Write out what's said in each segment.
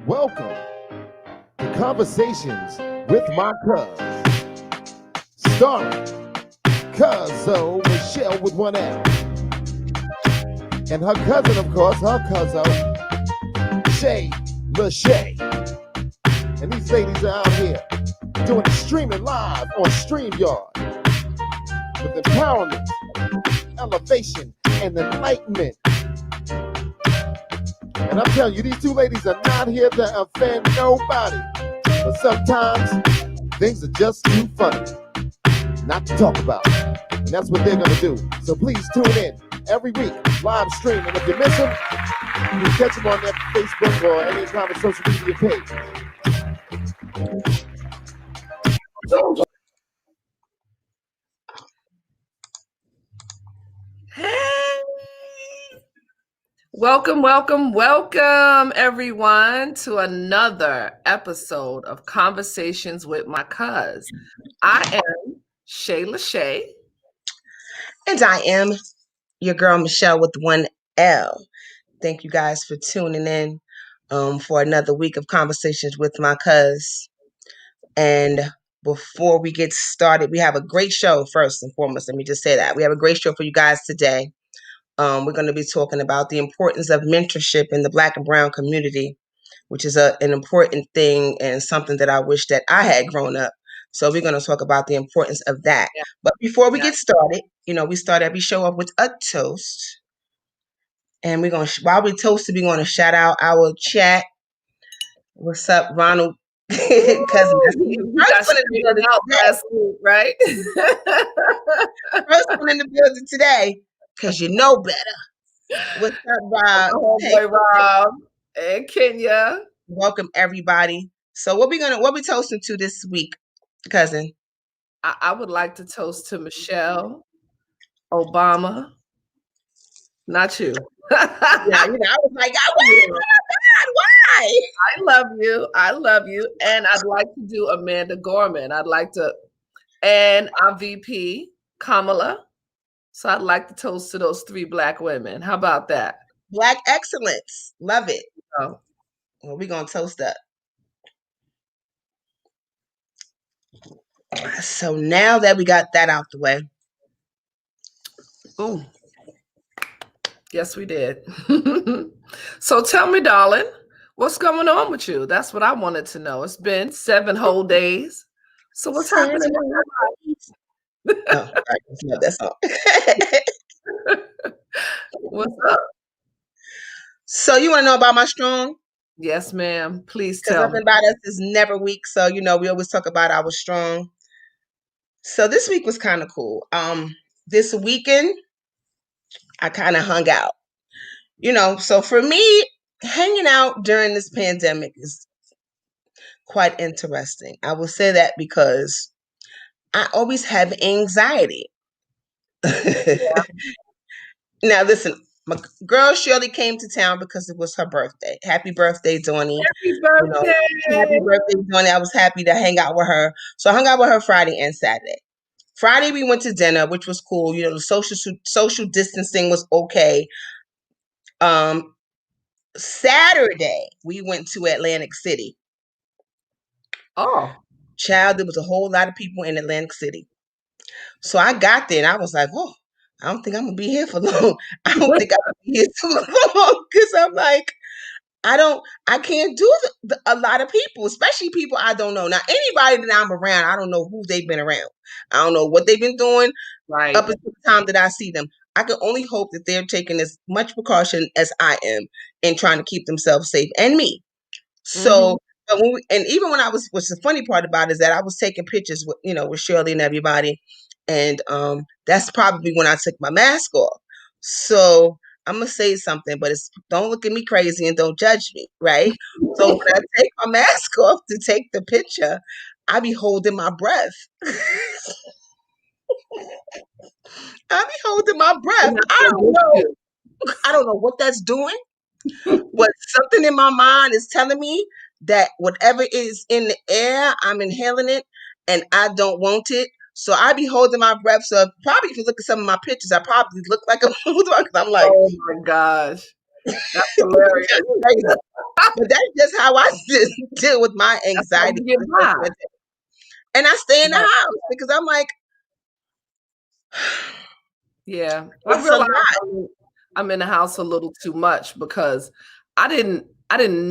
Welcome to Conversations with My Cuz, starring Cuzzo Michelle with one L, and her cousin, of course, her Cuzzo, Shay Lachey. And these ladies are out here doing the streaming live on StreamYard with empowerment, elevation, and enlightenment. And I'm telling you, these two ladies are not here to offend nobody. But sometimes things are just too funny not to talk about. And that's what they're going to do. So please tune in every week, live stream. And if you miss them, you can catch them on their Facebook or any kind of social media page. Hey! Welcome, everyone, to another episode of Conversations with My Cuz. I am Shay Lachey. And I am your girl, Michelle, with one L. Thank you guys for tuning in for another week of Conversations with My Cuz. And before we get started, we have a great show. First and foremost, let me just say that. We have a great show for you guys today. We're going to be talking about the importance of mentorship in the Black and Brown community, which is an important thing and something that I wish that I had grown up. So we're going to talk about the importance of that. Yeah. But before we get started, we start every show off with a toast. And we're going to, while we toast, we're going to shout out our chat. What's up, Ronald? Cousin. First one in the building last week, right? First one in the building today, because you know better. What's up, Rob? Hey, Rob and Kenya. Welcome, everybody. So what we toasting to this week, cousin? I would like to toast to Michelle Obama. Not you. Yeah, I was like, oh my God, why? I love you. And I'd like to do Amanda Gorman. And our VP, Kamala. So I'd like to toast to those three Black women. How about that? Black excellence. Love it. Oh. Well, we're going to toast up. So now that we got that out the way. Oh, yes, we did. So tell me, darling, what's going on with you? That's what I wanted to know. It's been 7 whole days. So what's happening? Oh, I love that song. What's up? So you want to know about my strong? Yes, ma'am. Please tell me. Because nothing about us is never weak. So, we always talk about our strong. So this week was kind of cool. This weekend, I kind of hung out. So for me, hanging out during this pandemic is quite interesting. I will say that because I always have anxiety. Yeah. Now, listen, my girl Shirley came to town because it was her birthday. Happy birthday, Donnie. Happy birthday. Happy birthday, Donnie. I was happy to hang out with her. So I hung out with her Friday and Saturday. Friday, we went to dinner, which was cool. The social distancing was okay. Saturday, we went to Atlantic City. Oh. Child, there was a whole lot of people in Atlantic City. So I got there and I was like, oh, I don't think I'm going to be here for long. I don't think I'm going to be here too long. Because I'm like, I can't do a lot of people, especially people I don't know. Now, anybody that I'm around, I don't know who they've been around. I don't know what they've been doing up until the time that I see them. I can only hope that they're taking as much precaution as I am in trying to keep themselves safe and me. So, but even when what's the funny part about it is that I was taking pictures with, with Shirley and everybody. And that's probably when I took my mask off. So I'm going to say something, but don't look at me crazy and don't judge me, right? So when I take my mask off to take the picture, I be holding my breath. I be holding my breath. I don't know what that's doing, but something in my mind is telling me that whatever is in the air, I'm inhaling it and I don't want it. So I be holding my breath. So probably if you look at some of my pictures, I probably look like a bulldog because I'm like, oh my gosh. That's hilarious. But that's just how I deal with my That's how anxiety. you get by. And I stay in the Yeah. house because I'm like, Yeah, I it's a realize lot. I'm in the house a little too much because I didn't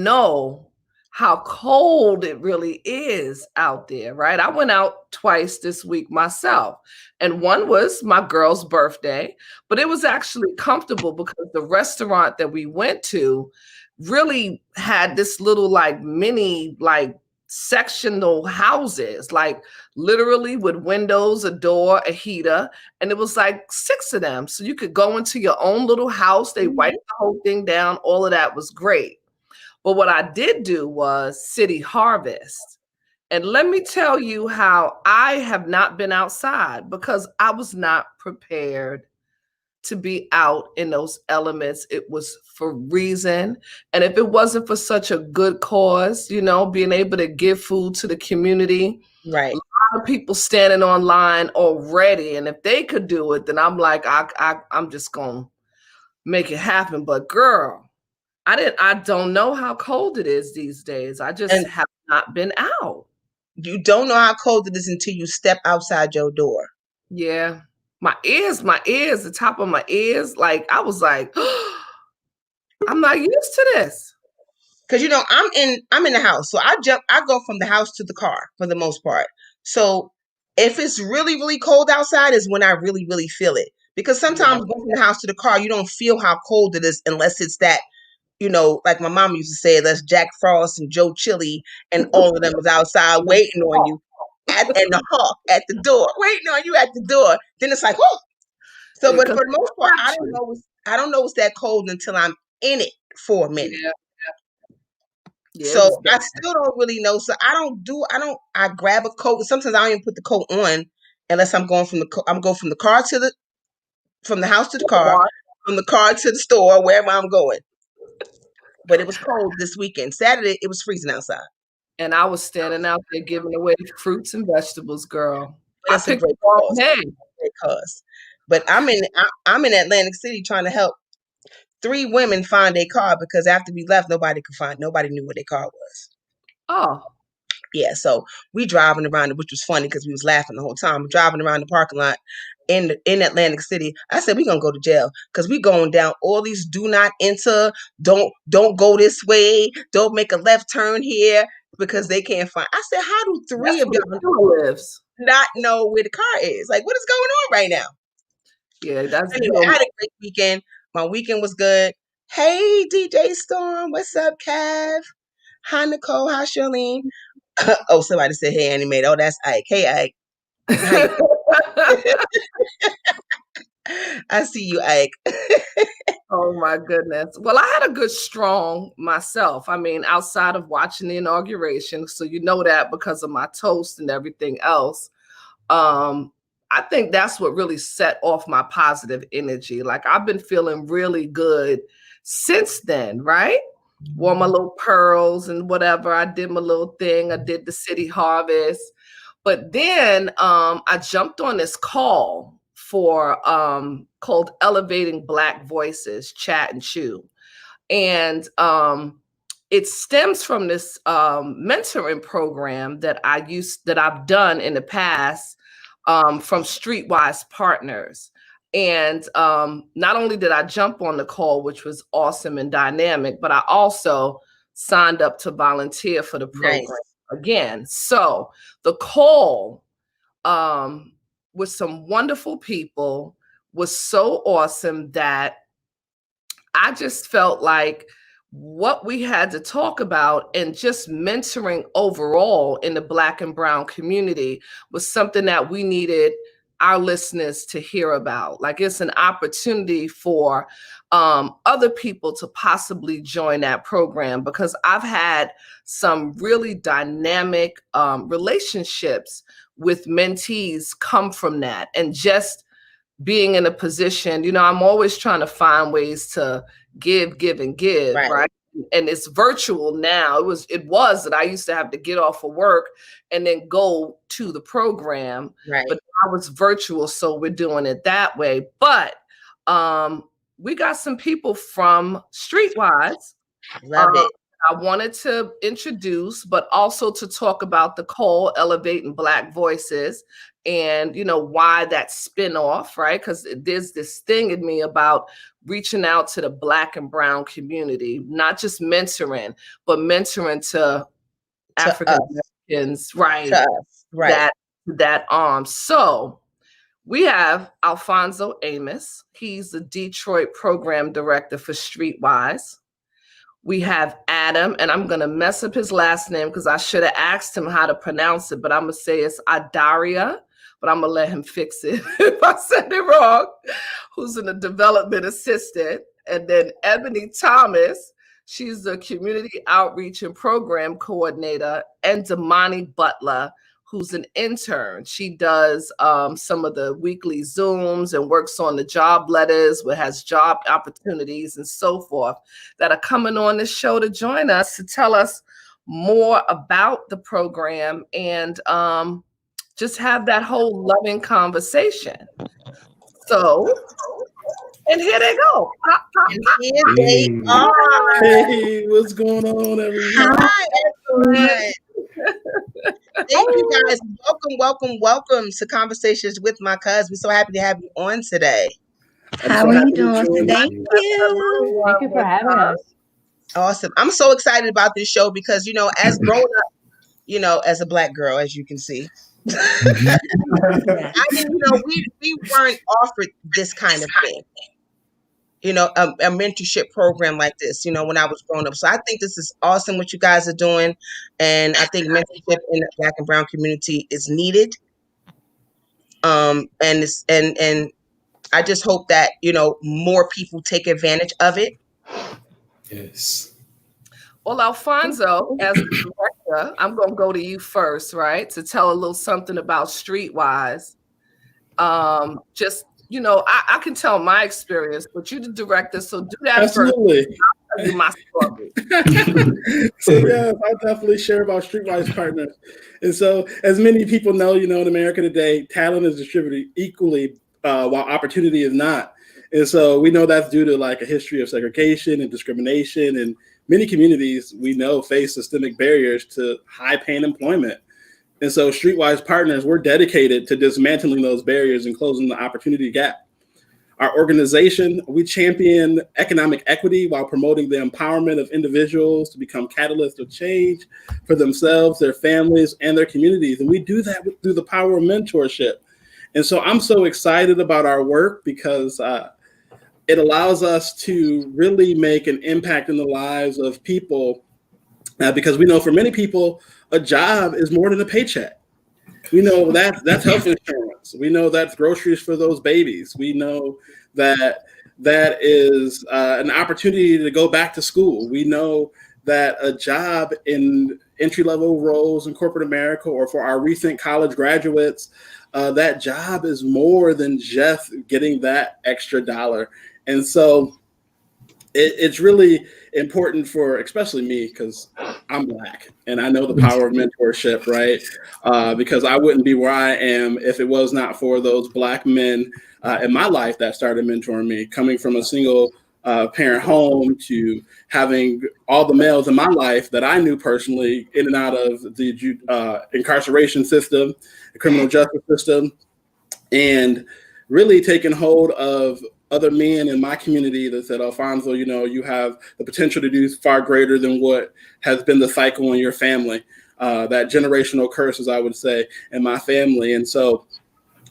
know how cold it really is out there, right? I went out twice this week myself, and one was my girl's birthday, but it was actually comfortable because the restaurant that we went to really had this little like mini like sectional houses, like literally with windows, a door, a heater, and it was like 6 of them. So you could go into your own little house. They wiped the whole thing down. All of that was great. But what I did do was City Harvest. And let me tell you how I have not been outside because I was not prepared to be out in those elements. It was for reason. And if it wasn't for such a good cause, being able to give food to the community, Right. of people standing online already, and if they could do it, then I'm like, I'm just gonna make it happen. But girl, I don't know how cold it is these days. I just And have not been out. you don't know how cold it is until you step outside your door. Yeah, my ears, the top of my ears, like I was like, I'm not used to this. Because I'm in the house, so I go from the house to the car for the most part. So if it's really really cold outside is when I really really feel it. Because sometimes Right. going from the house to the car, you don't feel how cold it is unless it's that, like my mom used to say, that's Jack Frost and Joe Chili and all of them is outside waiting on you and the hawk at the door, waiting on you at the door. Then it's like, oh. So, but Because for the most part, I don't know it's that cold until I'm in it for a minute. yeah, it So was bad. I still don't really know. So I grab a coat. Sometimes I don't even put the coat on unless I'm going I'm going from the car from the house to the car, from the car to the store, wherever I'm going. But it was cold this weekend. Saturday, it was freezing outside. And I was standing out there giving away fruits and vegetables, girl. But I it's a picked great the wrong cause. day. Great cause. But I'm in Atlantic City trying to help 3 women find a car because after we left, nobody knew what their car was. Oh, Yeah, so we driving around, which was funny because we was laughing the whole time. Driving around the parking lot in Atlantic City. I said we're gonna go to jail because we going down all these do not enter, don't go this way, don't make a left turn here because they can't find. I said, how do 3 that's of where y'all Jill lives. not know where the car is? Like, what is going on right now? Yeah, that's Anyway, Jill. I had a great weekend. My weekend was good. Hey, DJ Storm, what's up, Kev? Hi, Nicole. Hi, Charlene. Oh, somebody said, hey, animated. Oh, that's Ike. Hey, Ike. How you doing? I see you, Ike. Oh my goodness. Well, I had a good strong myself. I mean, outside of watching the inauguration, so you know that because of my toast and everything else. I think that's what really set off my positive energy. Like I've been feeling really good since then, right? Wore my little pearls and whatever. I did my little thing. I did the city harvest. But then I jumped on this call for called Elevating Black Voices, Chat and Chew. And it stems from this mentoring program that I've done in the past from Streetwise Partners. And not only did I jump on the call, which was awesome and dynamic, but I also signed up to volunteer for the program again. So the call with some wonderful people was so awesome that I just felt like what we had to talk about and just mentoring overall in the Black and Brown community was something that we needed our listeners to hear about. Like it's an opportunity for other people to possibly join that program because I've had some really dynamic relationships with mentees come from that. And just being in a position, I'm always trying to find ways to give, and give, right? And it's virtual now. It was that I used to have to get off of work and then go to the program, but I was virtual, so we're doing it that way. But we got some people from Streetwise. Love it. I wanted to introduce, but also to talk about the call Elevating Black Voices and, why that spinoff, right? Because there's this thing in me about reaching out to the Black and Brown community, not just mentoring, but mentoring to African Americans, right? To us, right. That arm. So we have Alfonso Amos. He's the Detroit program director for Streetwise. We have Adam, and I'm going to mess up his last name because I should have asked him how to pronounce it, but I'm going to say it's Adaria, but I'm going to let him fix it if I said it wrong, who's a development assistant. And then Ebony Thomas, she's the community outreach and program coordinator, and Damani Butler, who's an intern. She does some of the weekly Zooms and works on the job letters, where has job opportunities and so forth, that are coming on this show to join us to tell us more about the program and just have that whole loving conversation. So, and here they go. Pop, pop, pop. Here they are. Hey, what's going on, everyone? Hi, everyone. Thank you guys. Welcome to Conversations with My Cuz. We're so happy to have you on today. How are you doing today? Thank you. Thank you for having us. Awesome. I'm so excited about this show because, as growing up, as a Black girl, as you can see, I mean, we weren't offered this kind of thing. A mentorship program like this, when I was growing up. So I think this is awesome what you guys are doing. And I think mentorship in the Black and Brown community is needed. And I just hope that, more people take advantage of it. Yes. Well, Alfonso, as a director, I'm going to go to you first, right? To tell a little something about Streetwise. I can tell my experience, but you're the director, so do that Absolutely. first. I'll tell you my story. So yeah, I definitely share about Streetwise Partners. And so, as many people know, in America today, talent is distributed equally while opportunity is not. And so we know that's due to like a history of segregation and discrimination, and many communities we know face systemic barriers to high-paying employment. And so Streetwise Partners, we're dedicated to dismantling those barriers and closing the opportunity gap. Our organization, we champion economic equity while promoting the empowerment of individuals to become catalysts of change for themselves, their families, and their communities. And we do that through the power of mentorship. And so I'm so excited about our work because it allows us to really make an impact in the lives of people because we know for many people, a job is more than a paycheck. We know that's health insurance. We know that's groceries for those babies. We know that is an opportunity to go back to school. We know that a job in entry-level roles in corporate America, or for our recent college graduates, that job is more than just getting that extra dollar. And so it's really important for, especially me, because I'm Black and I know the power of mentorship, right? Because I wouldn't be where I am if it was not for those Black men in my life that started mentoring me, coming from a single parent home to having all the males in my life that I knew personally in and out of the incarceration system, the criminal justice system, and really taking hold of other men in my community that said, Alfonso, you have the potential to do far greater than what has been the cycle in your family, that generational curse, as I would say, in my family. And so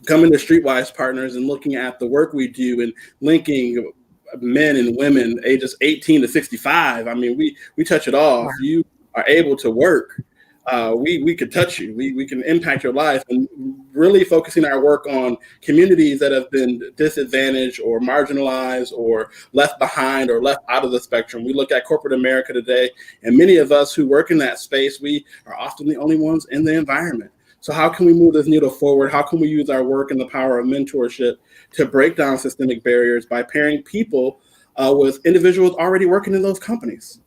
coming to Streetwise Partners and looking at the work we do and linking men and women ages 18 to 65, I mean, we touch it all. If you are able to work, we could touch you. We can impact your life, and really focusing our work on communities that have been disadvantaged or marginalized or left behind or left out of the spectrum. We look at corporate America today, and many of us who work in that space, we are often the only ones in the environment. So how can we move this needle forward? How can we use our work and the power of mentorship to break down systemic barriers by pairing people with individuals already working in those companies?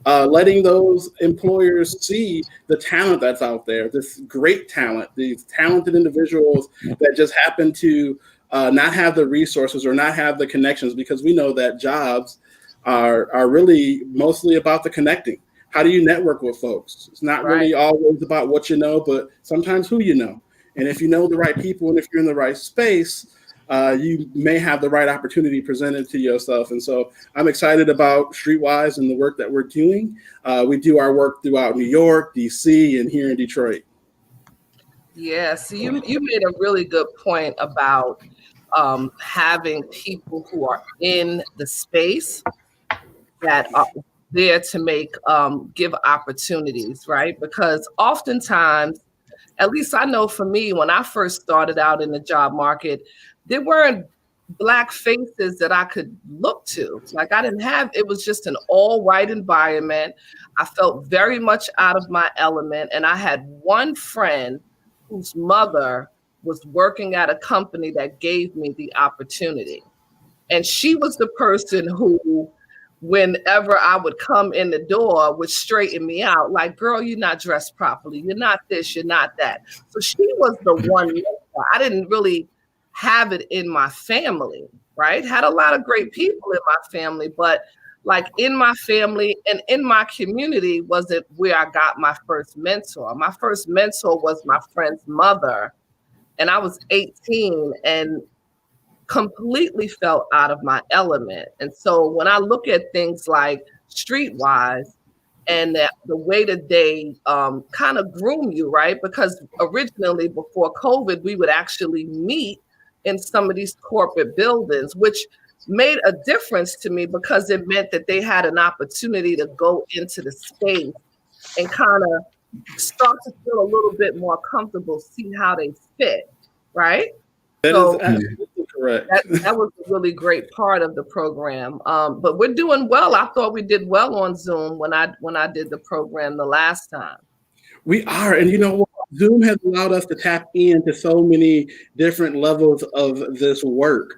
Letting those employers see the talent that's out there, this great talent, these talented individuals that just happen to not have the resources or not have the connections, because we know that jobs are really mostly about the connecting. How do you network with folks? It's not really always about what you know, but sometimes who you know. And if you know the right people and if you're in the right space, you may have the right opportunity presented to yourself. And so I'm excited about Streetwise and the work that we're doing. We do our work throughout New York, DC, and here in Detroit. Yeah, so you made a really good point about having people who are in the space that are there to make give opportunities, right? Because oftentimes, at least I know for me, when I first started out in the job market, there weren't Black faces that I could look to. Like I didn't have, it was just an all white environment. I felt very much out of my element. And I had one friend whose mother was working at a company that gave me the opportunity. And she was the person who, whenever I would come in the door, would straighten me out. Like, girl, you're not dressed properly. You're not this, you're not that. So she was the one mentor. I didn't really have it in my family, right? Had a lot of great people in my family, but like in my family and in my community wasn't where I got my first mentor. My first mentor was my friend's mother. And I was 18 and completely felt out of my element. And so when I look at things like Streetwise and the way that they kind of groom you, right? Because originally before COVID, we would actually meet in some of these corporate buildings, which made a difference to me because it meant that they had an opportunity to go into the space and kind of start to feel a little bit more comfortable, see how they fit, right? That is absolutely correct. That was a really great part of the program. But we're doing well. I thought we did well on Zoom when I did the program the last time. We are. And you know what? Zoom has allowed us to tap into so many different levels of this work.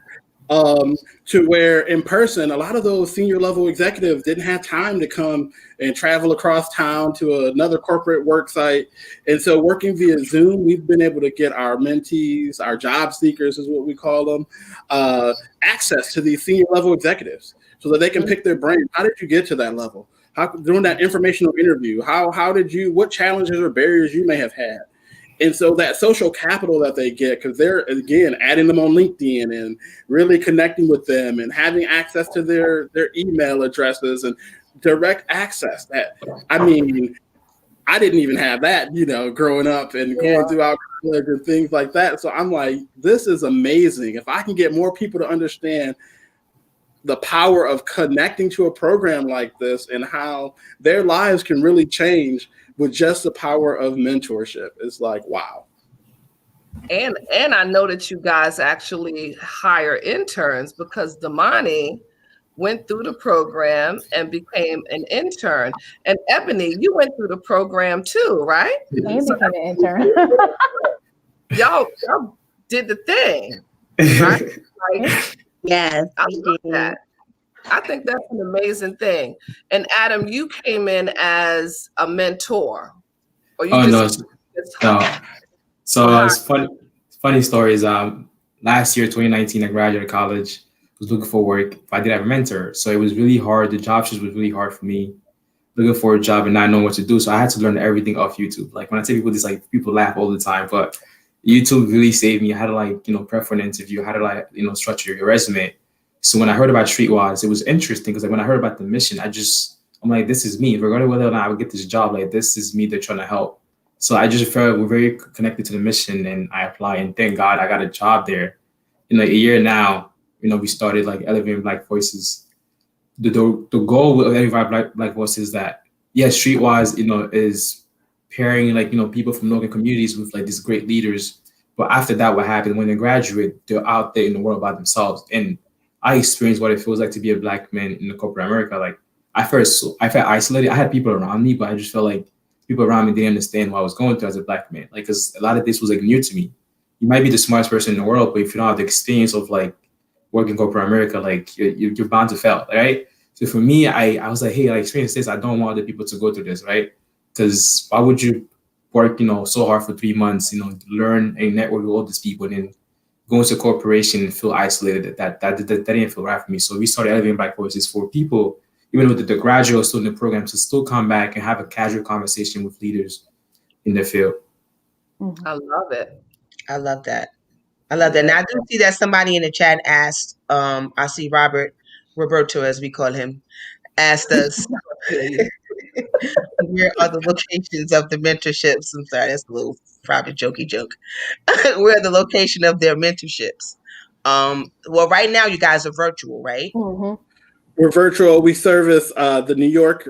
To where in person, a lot of those senior level executives didn't have time to come and travel across town to another corporate work site. And so working via Zoom, we've been able to get our mentees, our job seekers is what we call them, access to these senior level executives so that they can pick their brain. How did you get to that level? How, during that informational interview, how did you, what challenges or barriers you may have had? And so that social capital that they get, because they're, again, adding them on LinkedIn and really connecting with them and having access to their email addresses and direct access. That, I mean, I didn't even have that, you know, growing up and going through our college and things like that. So I'm like, this is amazing. If I can get more people to understand the power of connecting to a program like this and how their lives can really change with just the power of mentorship. It's like, wow. And I know that you guys actually hire interns because Damani went through the program and became an intern. And Ebony, you went through the program too, right? And became an intern. y'all did the thing, right? Like, Yes, I we love did. that. I think that's an amazing thing. And Adam, you came in as a mentor, or you no. So it's funny stories. Last year, 2019, I graduated college. Was looking for work. I did have a mentor, so it was really hard. The job search was really hard for me. Looking for a job and not knowing what to do, so I had to learn everything off YouTube. Like when I tell people this, like people laugh all the time, but YouTube really saved me. How to prep for an interview, how to structure your resume. So when I heard about Streetwise, it was interesting because like when I heard about the mission, I'm like, this is me. Regardless whether or not I would get this job, like this is me they're trying to help. So I just felt we're very connected to the mission, and I applied, and thank God I got a job there. In like a year now, we started like elevating Black voices. The goal of elevating Black voices is that Streetwise, is pairing people from local communities with like these great leaders. But after that, what happened when they graduate, they're out there in the world by themselves. And I experienced what it feels like to be a Black man in the corporate America. Like I felt isolated. I had people around me, but I just felt like people around me didn't understand what I was going through as a Black man. Like, because a lot of this was like new to me. You might be the smartest person in the world, but if you don't have the experience of like working in corporate America, like you're bound to fail, right? So for me, I was like, hey, I experienced this. I don't want other people to go through this, right? Because why would you work, so hard for 3 months, learn and network with all these people, and then going to a corporation and feel isolated. That didn't feel right for me. So we started Elevating Black Voices for people, even with the graduate student program, to still come back and have a casual conversation with leaders in the field. I love it. I love that. I love that. Now I do see that somebody in the chat asked, I see Roberto, as we call him, asked us where are the locations of the mentorships. I'm sorry, that's a little private jokey joke. Where are the location of their mentorships? Well, right now you guys are virtual, right? We're virtual. We service the New York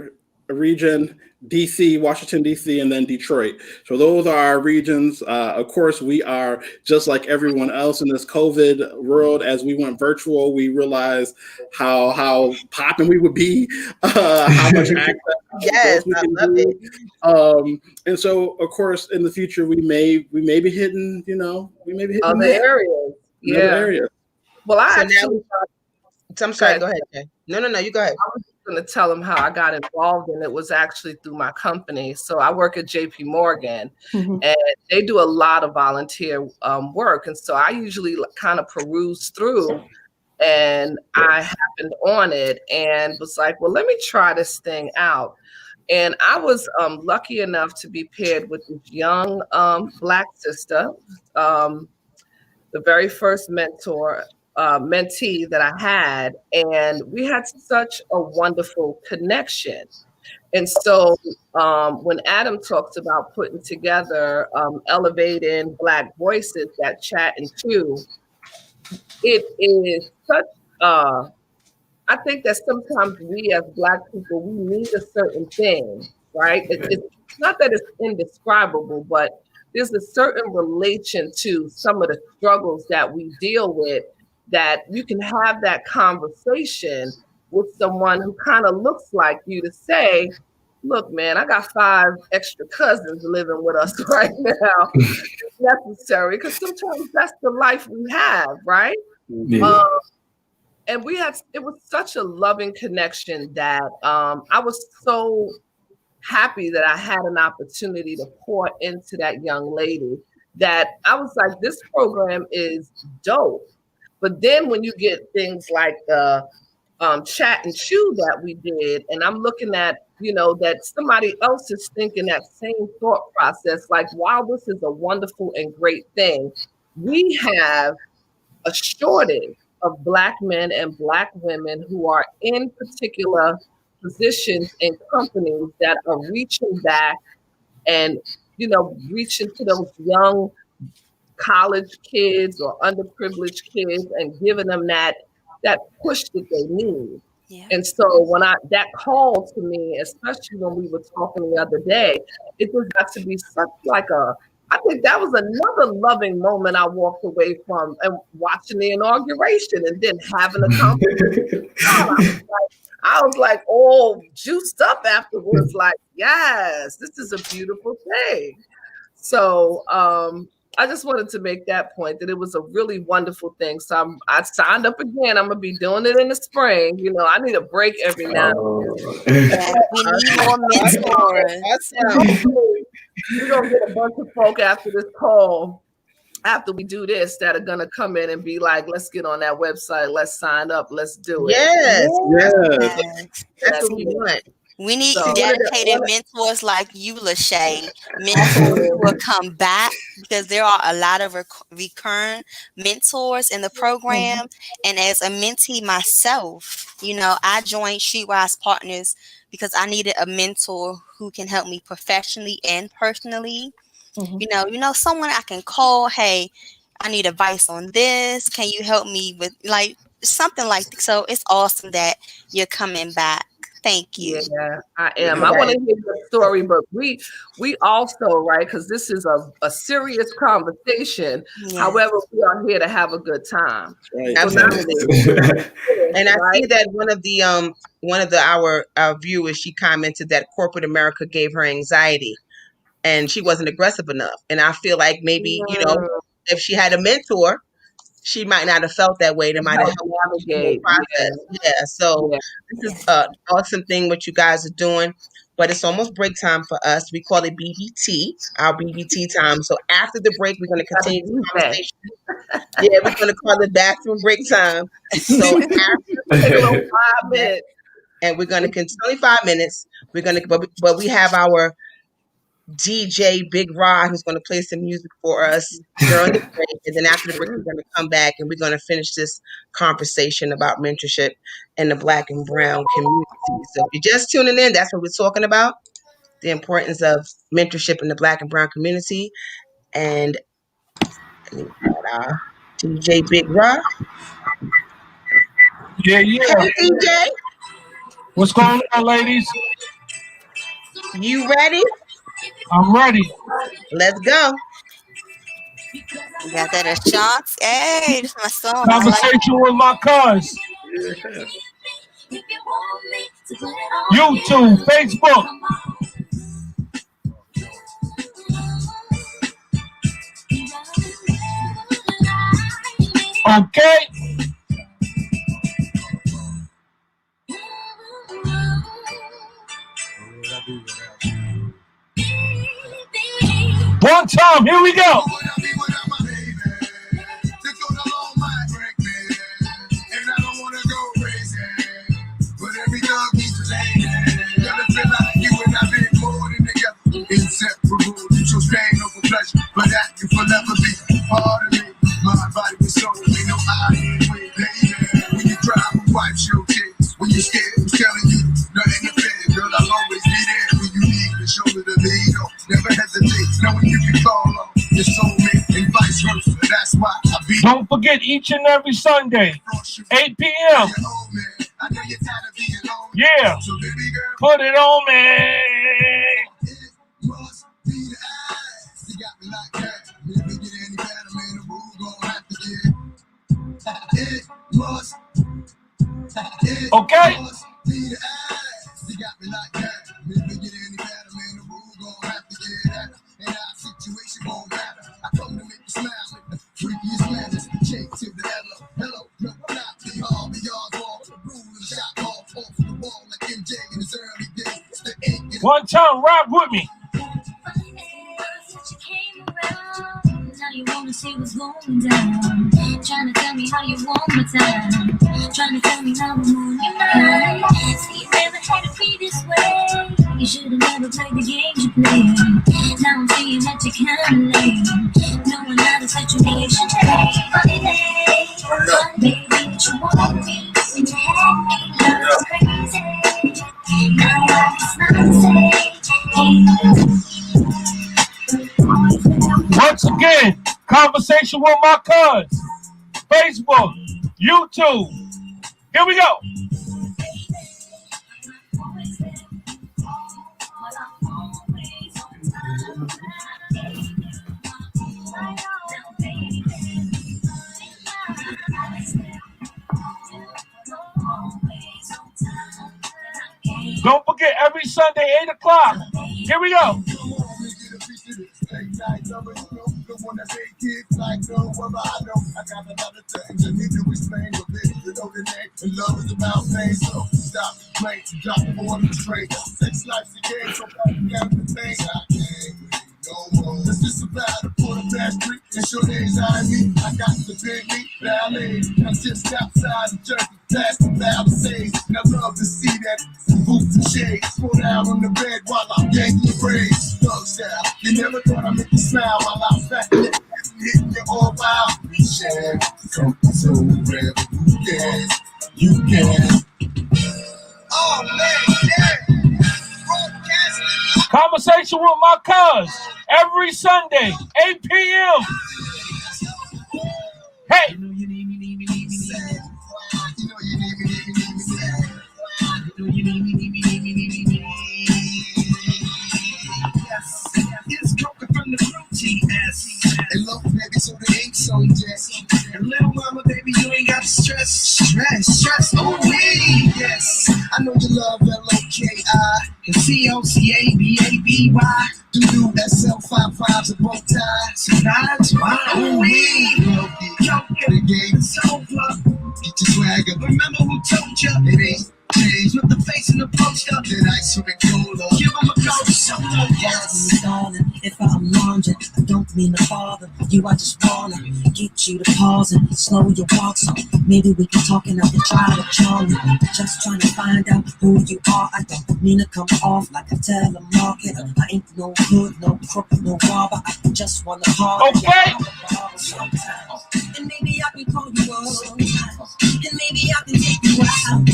region, DC, Washington, DC, and then Detroit. So those are our regions. Of course, we are just like everyone else in this COVID world. As we went virtual, we realized how popping we would be, how much access we can do. And so, of course, in the future, we may be hitting, other areas. Other areas. Well, actually. I'm sorry. Go ahead, Jay. No, you go ahead. I was going to tell them how I got involved, and it was actually through my company. So I work at JP Morgan, and they do a lot of volunteer work. And so I usually kind of peruse through, and I happened on it and was like, well, let me try this thing out. And I was lucky enough to be paired with this young Black sister, the very first mentee that I had, and we had such a wonderful connection. And so when Adam talks about putting together Elevating Black Voices, that chat and chew, it is such I think that sometimes we as Black people, we need a certain thing, right? It's not that it's indescribable, but there's a certain relation to some of the struggles that we deal with, that you can have that conversation with someone who kind of looks like you to say, look, man, I got 5 extra cousins living with us right now. It's necessary, because sometimes that's the life we have, right? Yeah. And it was such a loving connection that I was so happy that I had an opportunity to pour into that young lady, that I was like, this program is dope. But then when you get things like the chat and chew that we did, and I'm looking at, that somebody else is thinking that same thought process, like, while this is a wonderful and great thing, we have a shortage of Black men and Black women who are in particular positions in companies that are reaching back and, reaching to those young college kids or underprivileged kids and giving them that push that they need. Yeah. And so when that called to me, especially when we were talking the other day, it just got to be such like I think that was another loving moment I walked away from, and watching the inauguration and then having a conversation. I was like, all juiced up afterwards, like, yes, this is a beautiful thing. So I just wanted to make that point, that it was a really wonderful thing. So I signed up again. I'm gonna be doing it in the spring. I need a break every now and then. Yeah, we need more mentors. We're gonna get a bunch of folk after this call, after we do this, that are gonna come in and be like, let's get on that website, let's sign up, let's do it. Yes. That's what we want. We need dedicated mentors like you, Lachey. Mentors who will come back, because there are a lot of recurring mentors in the program. And as a mentee myself, I joined Streetwise Partners because I needed a mentor who can help me professionally and personally. Someone I can call, hey, I need advice on this. Can you help me with something like that? So it's awesome that you're coming back. Thank you. Yeah, I am. I want to hear your story, but we also, right, because this is a serious conversation. Yeah. However, we are here to have a good time. Right. Absolutely. And I see that one of our viewers, she commented that corporate America gave her anxiety, and she wasn't aggressive enough. And I feel like maybe if she had a mentor, she might not have felt that way. They might have helped navigate the process. Yeah. So this is an awesome thing what you guys are doing. But it's almost break time for us. We call it BBT, our BBT time. So after the break, we're going to continue the conversation Yeah, we're gonna call it bathroom break time. So Take a little 5 minutes. and we're gonna continue 25 minutes. We're gonna, but we have our DJ Big Rod who's gonna play some music for us during the break, and then after the break, we're gonna come back and we're gonna finish this conversation about mentorship in the Black and Brown community. So if you're just tuning in, that's what we're talking about: the importance of mentorship in the Black and Brown community. And DJ Big Rod. Yeah. Hey, DJ. What's going on, ladies? You ready? I'm ready. Let's go. You got that Ashanti? Hey, this is my song. Conversation with my cuz. YouTube, Facebook. Okay. One time, here we go. Inseparable, you chose pain over pleasure, but that you forever be part of me. Mind, body, and soul, ain't no I in way, baby. When you cry, who wipes your tears? When you're scared, who's telling you nothing to fear? Girl, I'll always be there when you need the shoulder to lean on. Never hesitate, knowing you can call on your soulmate and vice versa. That's why I be. Don't forget each and every Sunday, 8 p.m. I know you're tired of being alone. Yeah. So baby girl, Put it on me. must be the eyes. You got me like that. If we get any better, man, the rules gon' have to get. It must. Okay. Must be the eyes. You got me like that. If we get any better, man, the rules gon' have to get that. And our situation won't matter. I come to make you smile with the freakiest manners. Shake to the hello. No, I'm not the all the yards all the rule and shot off the wall like MJ in his early days. The ink. One time, rap with me. Now you wanna see what's going down. Trying to tell me how you want my time. Trying to tell me how I'm on your mind. See, you never had to be this way. You should've never played the games you played. Now I'm seeing that you kinda lame. Knowing how the situation changed. Baby, but you want me. And you had me love crazy. Now I smile and say, Once again, conversation with my cuz. Facebook, YouTube. Here we go. Don't forget, every Sunday, 8 o'clock. Here we go. The one that say kids like no other I know. I got a lot of things I need to explain, but baby, you know the name. And love is about pain, so stop playing, drop the ball in the straight. Sex life's a game, so back down the thing. I can't no more. It's just a battle for the bad street. And sure days I me. I got the Bentley ballet. I'm just outside the Jersey, past the Palisades. And I love to see that boots and shades. Pull down on the bed while I'm yanking braids. Thug style. You never thought I'd make you smile while I'm back there. Hitting you all wild. We share something so rare. You can. You can. Oh, man, yeah. Conversation with my cuz. Every Sunday, 8 p.m. Hey. It's broken from the protein acid. And love, baby, so the ink's on deck. And little mama, baby, you ain't got to stress. Oh, yeah, yes. I know you love L-O-K-I and C-O-C-A-B-A-B-Y. Do SL55s and both ties. Tonight, wow, oh, yeah. The game's over. Get your swagger. Remember who told you it ain't changed with the face in the poster. Then ice with a cola. Give them a cold shoulder. Yes. darling. If I'm laundry, I don't mean to bother you. I just wanna get you to pause and slow your walk, so maybe we can talk and I can try to charm you. Just trying to find out who you are. I don't mean to come off like a telemarketer. I ain't no good, no crook, no robber. I just wanna call you. Okay. Sometimes. And maybe I can call you all sometimes. And maybe I can take you out.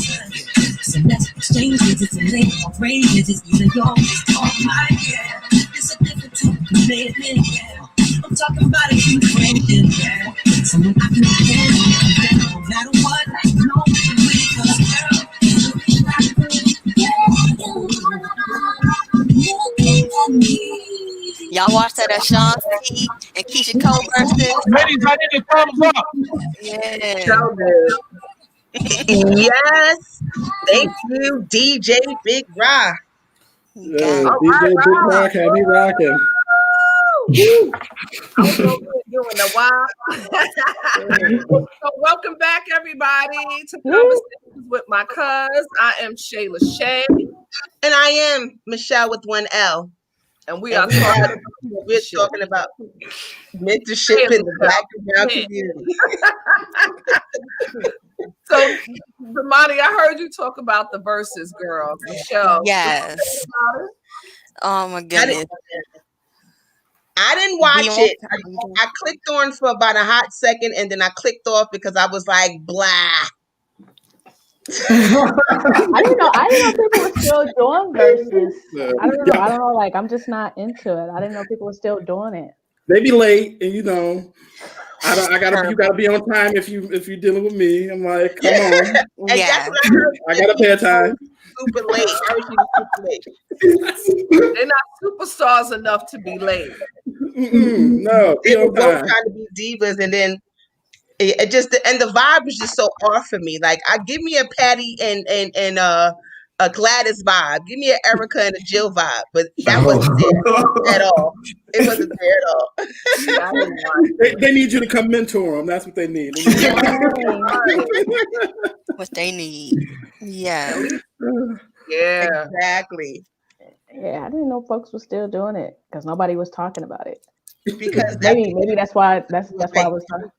So let's exchange visits and lay on ranges. Either yours or mine, yeah. It's a different type of commitment, yeah. I'm talking about a true friend, yeah. Someone I can depend on, no matter what. No, because girl, looking at me. Y'all watch that Ashanti and Keisha Cole versus? Ladies, I need a thumbs up. Yeah. So good. Yes. Thank you, DJ Big Rock. Yeah, Got it. DJ Big Rock had me rocking. I'm so good doing the wild. So welcome back, everybody, to Conversations with My Cuz. I am Shayla Shay, And I am Michelle with one L. and we are talking We're talking about mentorship in the Black and Brown Yeah. community. So, Ramani, I heard you talk about the verses, girl. Michelle. Yes. Oh my goodness. I didn't watch it. I clicked on for about a hot second and then I clicked off because I was like, blah. I didn't know people were still doing verses. I don't know. Like, I'm just not into it. I didn't know people were still doing it. They be late, and you know, you gotta be on time if you're dealing with me. I'm like, come on. And Yeah. that's what I heard. I gotta pay time. Super late. I heard she was super late. They're not superstars enough to be late. No, They be were on both time. trying to be divas, and then it just, and the vibe was just so off for me. Like, give me a Patty and a Gladys vibe. Give me an Erica and a Jill vibe, but that wasn't there at all. It wasn't there at all. Yeah, I didn't watch They need you to come mentor them. That's what they need. What they need. Yeah. Yeah. Exactly. Yeah, I didn't know folks were still doing it because nobody was talking about it. Because Maybe that's why why I was talking.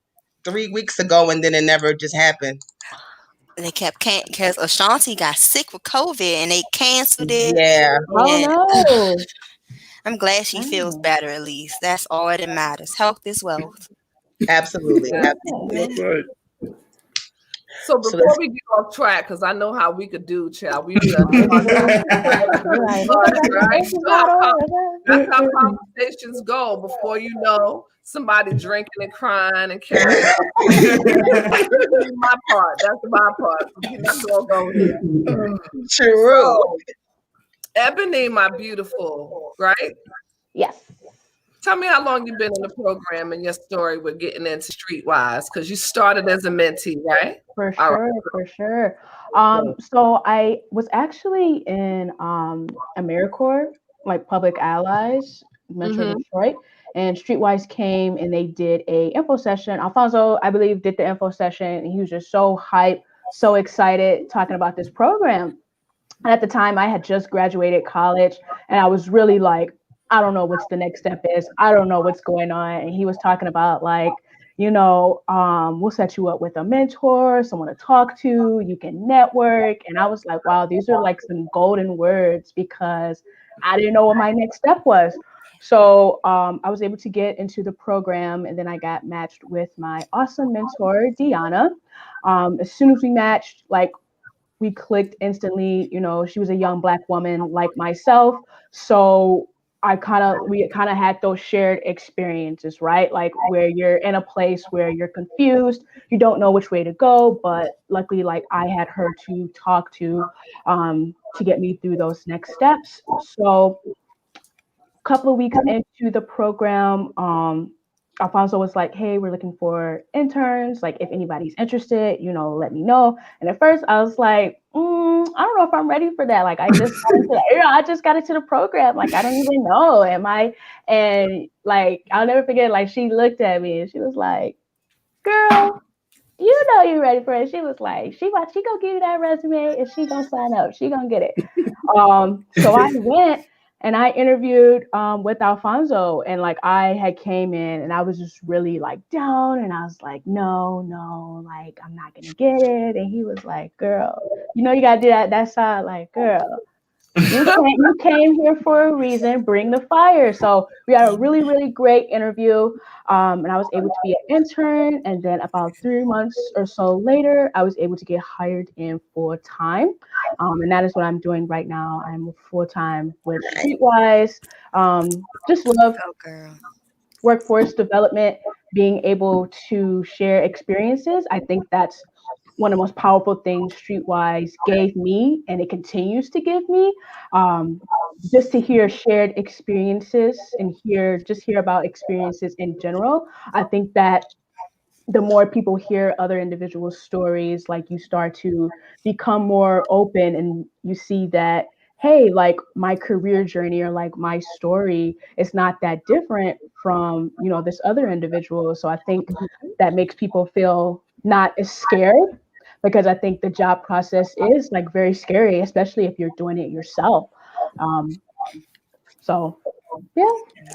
3 weeks ago, and then it never just happened. They kept because Ashanti got sick with COVID and they canceled it. Yeah. Oh no. I'm glad she feels better at least. That's all that matters. Health is wealth. Absolutely. Yeah. That's right. So before we get off track, because I know how we could do, child. We've done that's how conversations go. Before you know, somebody drinking and crying and carrying. My part. That's my part. That's all go here. True. So, Ebony, my beautiful, right? Yes. Tell me how long you've been in the program and your story with getting into Streetwise, because you started as a mentee, right? For sure. So I was actually in AmeriCorps, like Public Allies, Metro Detroit, and Streetwise came and they did a info session. Alfonso, I believe, did the info session, and he was just so hyped, so excited talking about this program. And at the time, I had just graduated college, and I was really like, I don't know what's the next step is. I don't know what's going on. And he was talking about like, you know, we'll set you up with a mentor, someone to talk to, you can network. And I was like, wow, these are like some golden words because I didn't know what my next step was. So I was able to get into the program, and then I got matched with my awesome mentor, Deanna. As soon as we matched, like, we clicked instantly. You know, she was a young Black woman like myself. So we kind of had those shared experiences, right? Like where you're in a place where you're confused, you don't know which way to go, but luckily, like I had her to talk to get me through those next steps. So a couple of weeks into the program, Alfonso was like, hey, we're looking for interns. Like, if anybody's interested, you know, let me know. And at first I was like, I don't know if I'm ready for that. Like, I just got into the program. Like, I don't even know. And like, I'll never forget, like, she looked at me and she was like, girl, you know you're ready for it. She was like, she gonna give you that resume and she gonna sign up. She gonna get it. So I went. And I interviewed with Alfonso, and like I had came in and I was just really like down, and I was like, no, like I'm not gonna get it. And he was like, girl, you gotta do that side, like, girl, you came here for a reason. Bring the fire. So we had a really, really great interview. And I was able to be an intern. And then about 3 months or so later, I was able to get hired in full time. And that is what I'm doing right now. I'm full time with Streetwise. Just love Oh, girl. workforce development, being able to share experiences. I think that's one of the most powerful things Streetwise gave me, and it continues to give me. Um, just to hear shared experiences and hear about experiences in general. I think that the more people hear other individuals' stories, like you start to become more open and you see that, hey, like my career journey or like my story is not that different from, this other individual. So I think that makes people feel not as scared because I think the job process is like very scary, especially if you're doing it yourself. Um, so yeah,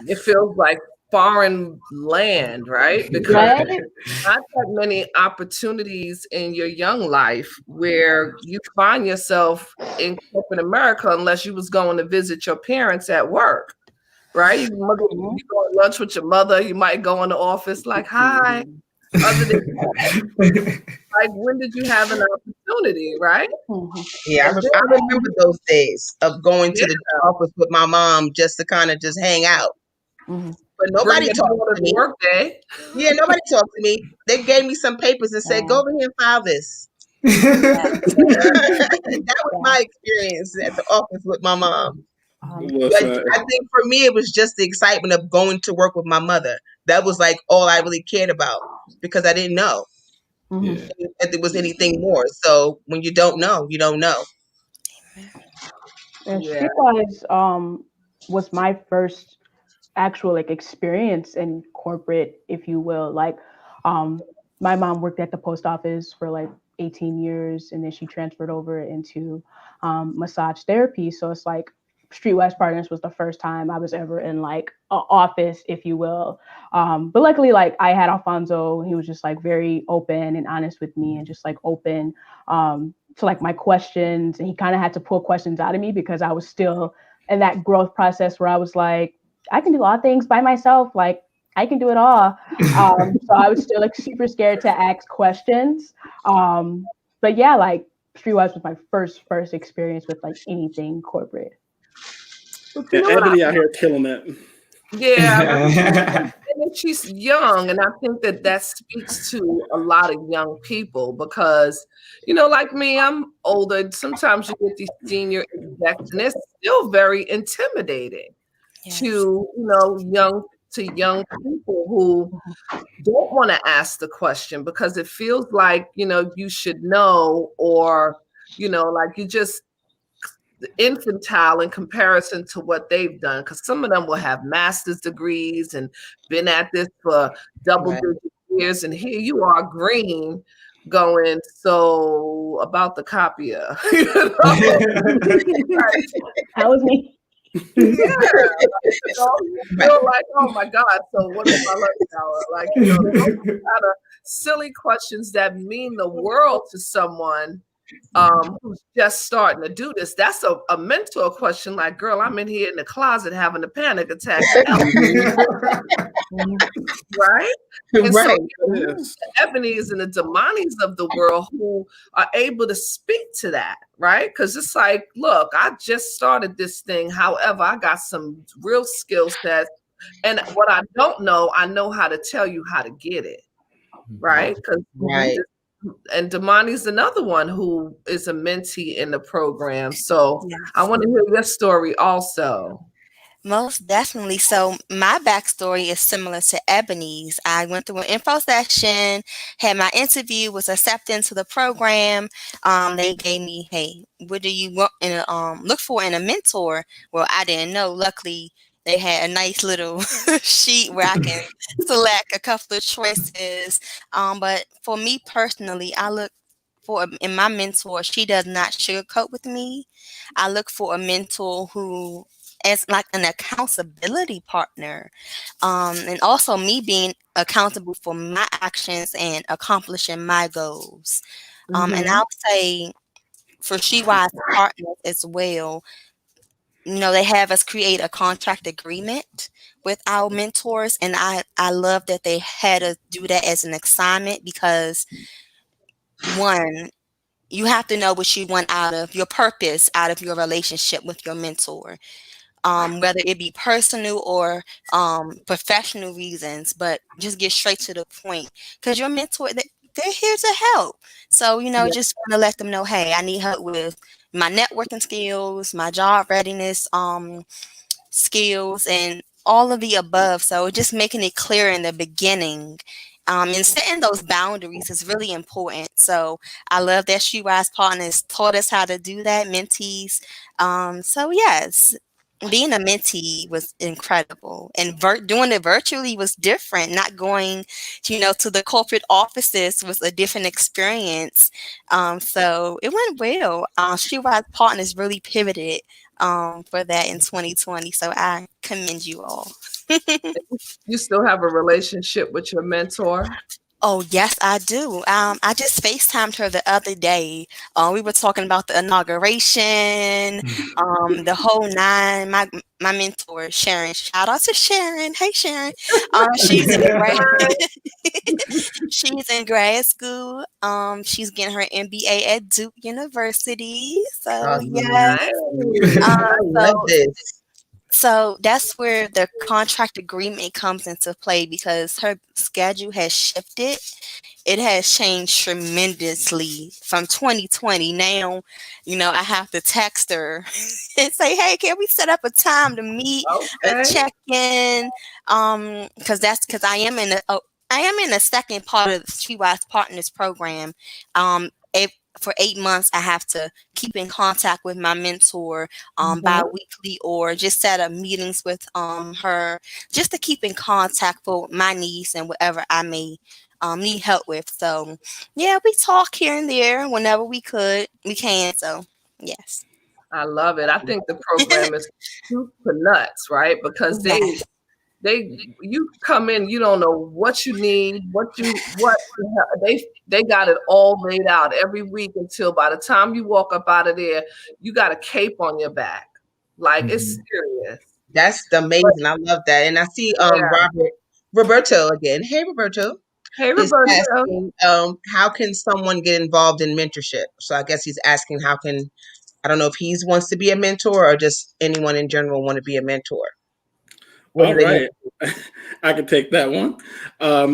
It feels like foreign land, right? Because right. not that many opportunities in your young life where you find yourself in corporate America unless you was going to visit your parents at work, right? You go to lunch with your mother, you might go in the office like, hi. Other than that, like, when did you have an opportunity, right? Mhm. Yeah, And then, I remember those days of going to yeah, the office with my mom just to kind of just hang out. Mhm. But bring nobody your talked daughter to to me. work day. Yeah, nobody talked to me. They gave me some papers and said, go Yeah. over here and file this. Yeah. That was Yeah. my experience at the office with my mom. But Listen, I think for me, it was just the excitement of going to work with my mother. That was like all I really cared about because I didn't know Mhm. Yeah. that there was anything more. So when you don't know, you don't know. And Yeah. Streetwise was my first actual like experience in corporate, if you will. Like um my mom worked at the post office for like 18 years and then she transferred over into massage therapy. So it's like Streetwise Partners was the first time I was ever in like an office, if you will. But luckily, like I had Alfonso, he was just like very open and honest with me and just like open to like my questions. And he kind of had to pull questions out of me because I was still in that growth process where I was like, I can do all things by myself. Like I can do it all. So I was still like super scared to ask questions. But yeah, like Streetwise was my first experience with like anything corporate. But you and know what? Ebony out here killing it. Yeah, and then she's young, and I think that that speaks to a lot of young people because, like me, I'm older. Sometimes you get these senior execs, and it's still very intimidating to, Yes. young people who don't want to ask the question because it feels like, you should know, or, like you just infantile in comparison to what they've done, because some of them will have master's degrees and been at this for double Right. digit years, and here you are green going, so about the copier. Like, That was me. yeah, you Right. feel like, oh my God, so what is my lunch hour? Like, those kind of silly questions that mean the world to someone who's just starting to do this. That's a mentor question, like, girl, I'm in here in the closet having a panic attack. Right? And so Right. Yes. the Ebony's and the Damanis of the world who are able to speak to that, right? Because it's like, look, I just started this thing. However, I got some real skill sets. And what I don't know, I know how to tell you how to get it, right? Because Right. and Damani's another one who is a mentee in the program. So Yes. I want to hear your story also. Most definitely. So my backstory is similar to Ebony's. I went through an info session, had my interview, was accepted into the program. They gave me, hey, what do you want in a, look for in a mentor? Well, I didn't know. Luckily, they had a nice little sheet where I can select a couple of choices. But for me personally, I look for in my mentor, she does not sugarcoat with me. I look for a mentor who as like an accountability partner, and also me being accountable for my actions and accomplishing my goals. And I'll say for SheWise partners as well, they have us create a contract agreement with our mentors, and I love that they had us do that as an assignment because one, you have to know what you want out of your purpose, out of your relationship with your mentor, whether it be personal or professional reasons, but just get straight to the point because your mentor, they're here to help. So, just want to let them know, hey, I need help with my networking skills, my job readiness, skills, and all of the above. So just making it clear in the beginning, and setting those boundaries is really important. So I love that SheWise Partners taught us how to do that, mentees. So yes, being a mentee was incredible, and doing it virtually was different. Not going, to the corporate offices was a different experience. So it went well. SheWise Partners really pivoted for that in 2020. So I commend you all. You still have a relationship with your mentor? Oh, yes, I do. I just FaceTimed her the other day. We were talking about the inauguration, the whole nine. My mentor, Sharon. Shout out to Sharon. Hey, Sharon. She's in she's in grad school. She's getting her MBA at Duke University. So yes. I love So this. So that's where the contract agreement comes into play because her schedule has shifted. It has changed tremendously from 2020. Now, I have to text her and say, "Hey, can we set up a time to meet, a check in?" Because I am in the second part of the SheWise Partners program. For 8 months, I have to keep in contact with my mentor bi-weekly or just set up meetings with her just to keep in contact for my needs and whatever I may need help with. So yeah, we talk here and there whenever we can. So yes. I love it. I think the program is soup to nuts, right? Because Yes. you come in, you don't know what you need, they got it all laid out every week until by the time you walk up out of there, you got a cape on your back. Like it's serious. That's amazing. I love that. And I see Roberto again. Hey, Roberto. Hey, Is Roberto. asking how can someone get involved in mentorship? So I guess he's asking I don't know if he wants to be a mentor or just anyone in general want to be a mentor. All right. I can take that one.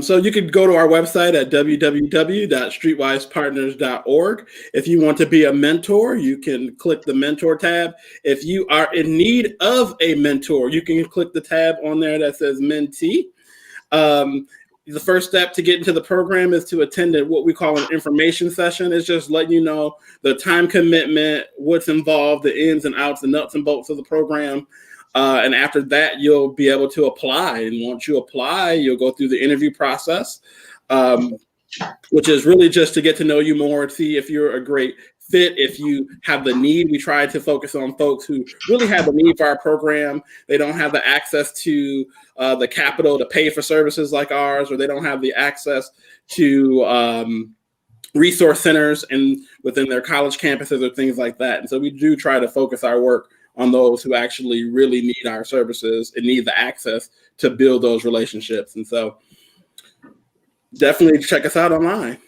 So you could go to our website at www.streetwisepartners.org. If you want to be a mentor, you can click the mentor tab. If you are in need of a mentor, you can click the tab on there that says mentee. The first step to get into the program is to attend what we call an information session. It's just letting you know the time commitment, what's involved, the ins and outs, the nuts and bolts of the program. And after that, you'll be able to apply. And once you apply, you'll go through the interview process, which is really just to get to know you more, see if you're a great fit, if you have the need. We try to focus on folks who really have the need for our program. They don't have the access to the capital to pay for services like ours, or they don't have the access to resource centers and within their college campuses or things like that. And so we do try to focus our work on those who actually really need our services and need the access to build those relationships. And so definitely check us out online.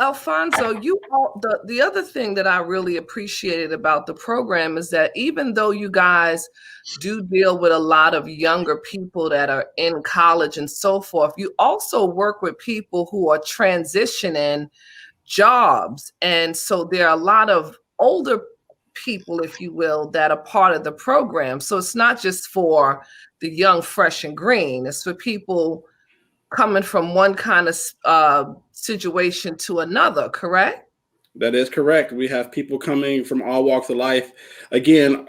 Alfonso, the other thing that I really appreciated about the program is that even though you guys do deal with a lot of younger people that are in college and so forth, you also work with people who are transitioning jobs. And so there are a lot of older people, if you will, that are part of the program. So it's not just for the young, fresh, and green. It's for people coming from one kind of situation to another, correct? That is correct. We have people coming from all walks of life. Again,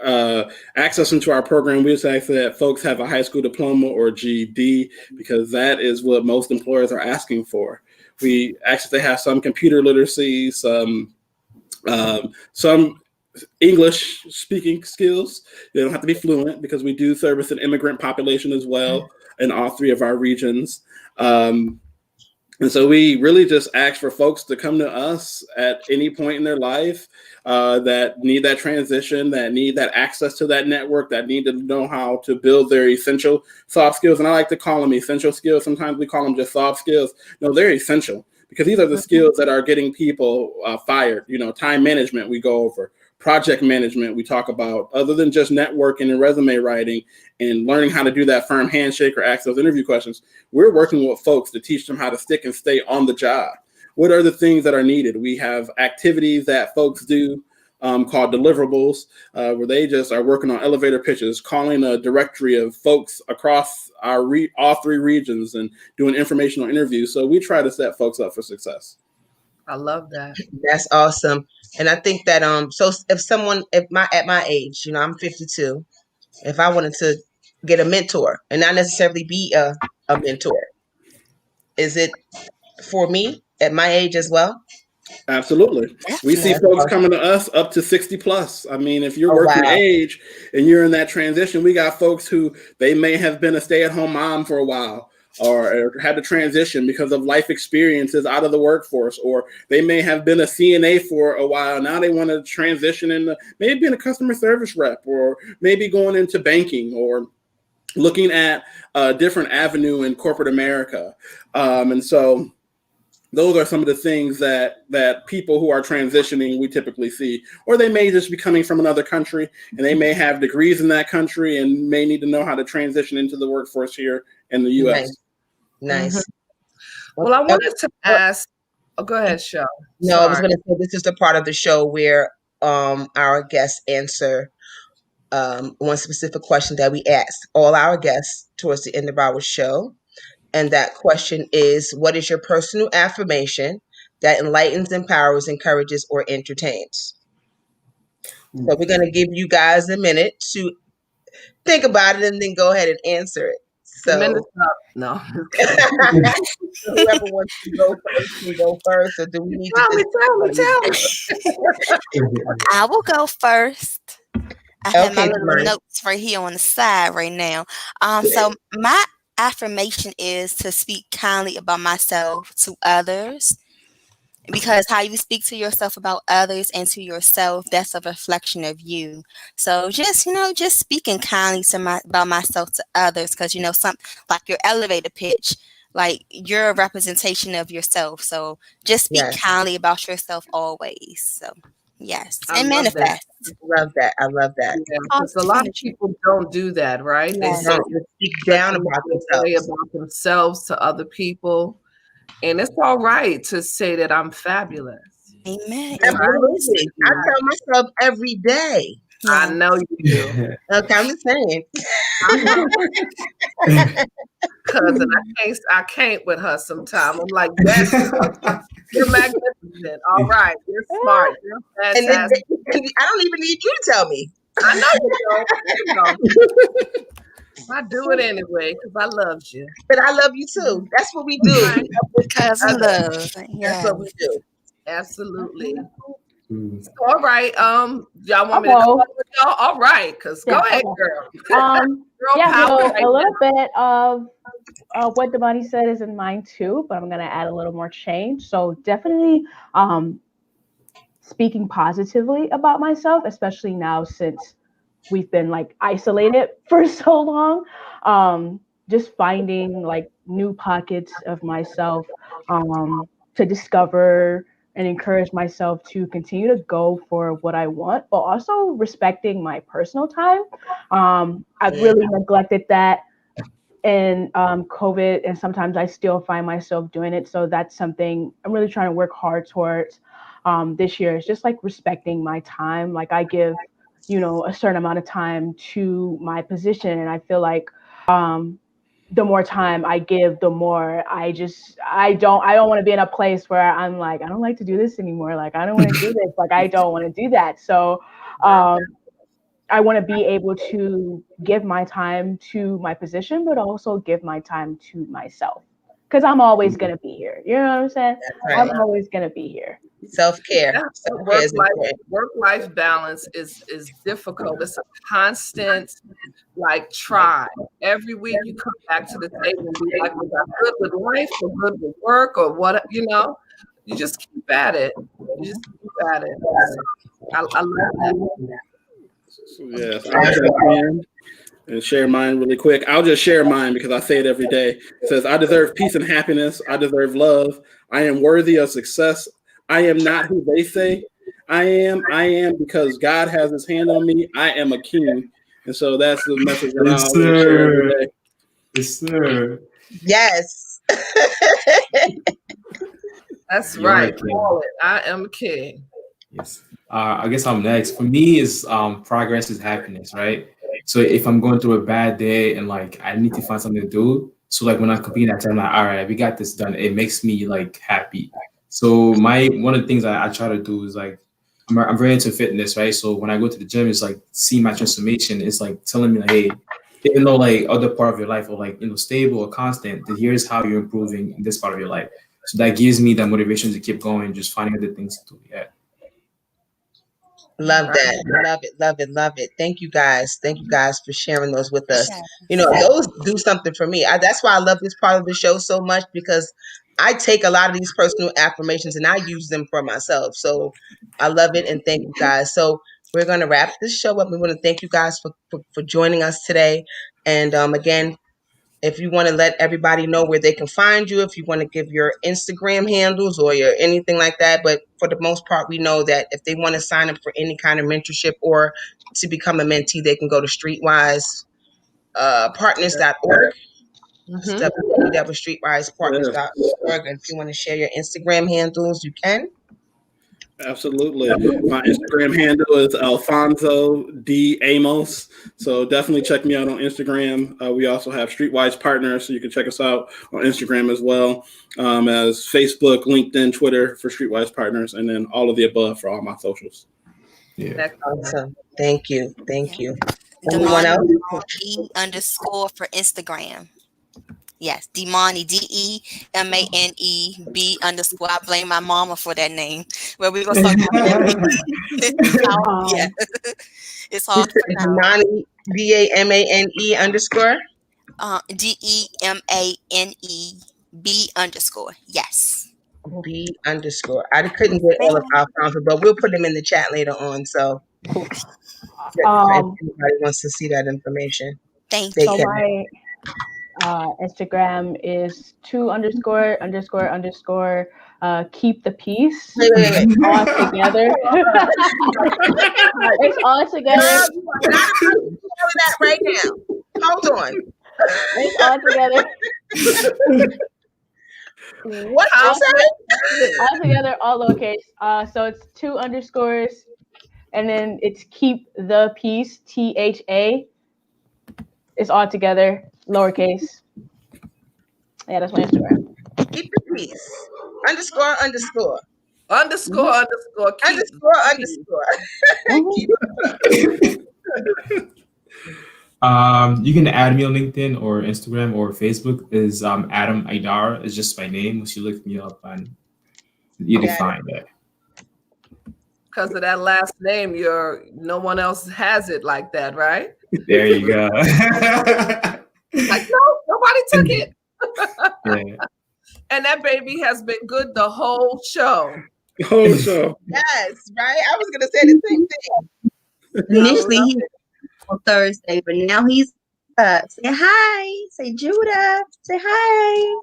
access into our program, we just ask that folks have a high school diploma or GED because that is what most employers are asking for. We actually have some computer literacy, some English speaking skills. They don't have to be fluent because we do service an immigrant population as well in all three of our regions. And so we really just ask for folks to come to us at any point in their life that need that transition, that need that access to that network, that need to know how to build their essential soft skills. And I like to call them essential skills. Sometimes we call them just soft skills. No, they're essential because these are the skills that are getting people fired. You know, time management we go over. Project management we talk about, other than just networking and resume writing and learning how to do that firm handshake or ask those interview questions. We're working with folks to teach them how to stick and stay on the job. What are the things that are needed? We have activities that folks do called deliverables, where they just are working on elevator pitches, calling a directory of folks across our all three regions and doing informational interviews. So we try to set folks up for success. I love that. That's awesome. And I think that so if someone at my age, you know, I'm 52, if I wanted to get a mentor and not necessarily be a mentor, is it for me at my age as well? Absolutely. We see folks coming to us up to 60 plus. I mean, if you're working age and you're in that transition, we got folks who they may have been a stay-at-home mom for a while, or had to transition because of life experiences out of the workforce, or they may have been a CNA for a while. Now they want to transition into maybe being a customer service rep, or maybe going into banking, or looking at a different avenue in corporate America. And so those are some of the things that people who are transitioning we typically see, or they may just be coming from another country and they may have degrees in that country and may need to know how to transition into the workforce here in the U.S. Nice. Well, I wanted to ask. Oh, go ahead, Cheryl. No, I was going to say this is the part of the show where our guests answer one specific question that we ask all our guests towards the end of our show. And that question is, what is your personal affirmation that enlightens, empowers, encourages, or entertains? So we're going to give you guys a minute to think about it and then go ahead and answer it. So no. Whoever wants to go first can go first. Or do we need tell me. I will go first. I have my little notes right here on the side right now. So my affirmation is to speak kindly about myself to others, because how you speak to yourself about others and to yourself, that's a reflection of you. So just speaking kindly about myself to others, because some like your elevator pitch, like you're a representation of yourself. So just speak kindly about yourself always. So yes, and manifest. I love that. Because a lot of people don't do that, right? They say speak down about themselves to other people. And it's all right to say that I'm fabulous. Amen. Absolutely. I tell myself every day. I know you do. Okay, I'm just saying. Cousin, I can't with her sometimes. I'm like, yes, you're magnificent. All right, you're smart. You're fantastic. And I don't even need you to tell me. I know you don't. I do it anyway because I love you. But I love you too. That's what we do. Because of love. That's what we do. Absolutely. So, all right. Y'all want me to go with y'all? All right, because go ahead, girl. A little bit of what Damani said is in mine too, but I'm gonna add a little more change. So definitely speaking positively about myself, especially now since we've been like isolated for so long. Just finding like new pockets of myself to discover and encourage myself to continue to go for what I want, but also respecting my personal time. I've really neglected that in COVID, and sometimes I still find myself doing it. So that's something I'm really trying to work hard towards this year. It's just like respecting my time. Like I give, a certain amount of time to my position, and I feel like the more time I give, the more I don't want to be in a place where I'm like, I don't like to do this anymore. Like, I don't want to do this. Like, I don't want to do that. So I want to be able to give my time to my position, but also give my time to myself. Because I'm always going to be here. You know what I'm saying? Right. I'm always going to be here. Self-care. Self-care is important. Work-life balance is difficult. It's a constant like try. Every week you come back to the table and be like, was I good with life or good with work or what, you know? You just keep at it. You just keep at it. So, I love that. Yes, I'll jump in and share mine really quick. I'll just share mine because I say it every day. It says, I deserve peace and happiness. I deserve love. I am worthy of success. I am not who they say I am because God has his hand on me. I am a king. And so that's the message that Yes, I'll share every day. Yes, sir. Yes. That's You're right. right, King. Call it. I am king. Yes. I guess I'm next. For me, is progress is happiness, right? So if I'm going through a bad day and like I need to find something to do, so like when I'm competing at time, I'm like, all right, we got this done. It makes me like happy. So one of the things I try to do is like I'm very into fitness, right? So when I go to the gym, it's like see my transformation. It's like telling me like, hey, even though like other part of your life are like stable or constant, then here's how you're improving in this part of your life. So that gives me that motivation to keep going, just finding other things to do. Yeah. Love that. Love it. Love it. Love it. Thank you guys. Thank you guys for sharing those with us. You know, those do something for me. That's why I love this part of the show so much, because I take a lot of these personal affirmations and I use them for myself. So I love it. And thank you guys. So we're going to wrap this show up. We want to thank you guys for joining us today. And again, if you want to let everybody know where they can find you, if you want to give your Instagram handles or your anything like that. But for the most part, we know that if they want to sign up for any kind of mentorship or to become a mentee, they can go to streetwisepartners.org. It's www.streetwisepartners.org. And if you want to share your Instagram handles, you can. Absolutely. My Instagram handle is Alfonso D. Amos. So definitely check me out on Instagram. We also have Streetwise Partners, so you can check us out on Instagram as well, as Facebook, LinkedIn, Twitter for Streetwise Partners, and then all of the above for all my socials. Yeah. Awesome. Thank you. Thank you. Anyone else? E_ for Instagram. Yes, Demani, DEMANEB _. I blame my mama for that name. Well, we're gonna talk about that. Yeah, it's hard to pronounce. Demani, DAMANE _. DEMANEB _. B _. I couldn't get all of Alfonso, but we'll put them in the chat later on. So Cool. if anybody wants to see that information. Thank you. So my Instagram is 2___ keep the peace. Wait. All together. It's all together. All of that right now. Hold on. It's all together. What you say? All together, all lowercase. So it's 2_, and then it's keep the peace. THA. It's all together, lowercase. Yeah, that's my Instagram. Keep the peace. __. You can add me on LinkedIn or Instagram or Facebook. Is Adam Aidar. It's just my name. Once you look me up, and you can find it. Because of that last name, no one else has it like that, right? There you go. Like, no, nobody took it. Yeah. And that baby has been good the whole show. Yes, right? I was gonna say the same thing. Initially he on Thursday, but now he's say hi. Say Judah. Say hi.